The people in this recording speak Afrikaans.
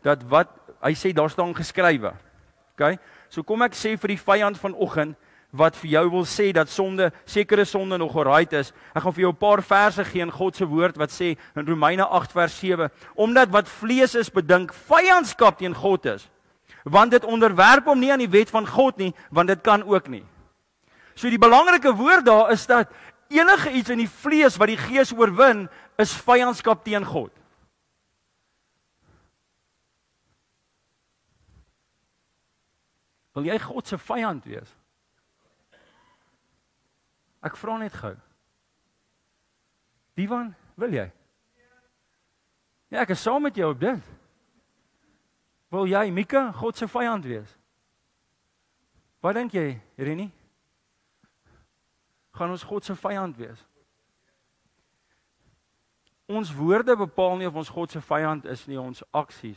dat wat hy sê daar staan geskrywe. Okay? So kom ek sê vir die vyand vanoggend wat vir jou wil sê dat sekere sonde nog alright is. Ek gaan vir jou 'n paar verse gee in God se woord wat sê in Romeine 8 vers 7, omdat wat vlees is bedink vyandskap teen God is. Want dit onderwerp hom nie aan die wet van God nie, want dit kan ook nie. So die belangrike woord daar is dat enige iets in die vlees wat die gees oorwin, is vyandskap teen God. Wil jy God se vyand wees? Ek vra net gou. Divan, wil jy? Ja, ek is saam met jou op dit. Wil jy, Mika, God se vyand wees? Wat dink jy, Renie? Gaan ons God se vyand wees? Ons woorde bepaal nie of ons God se vyand is nie, ons aksies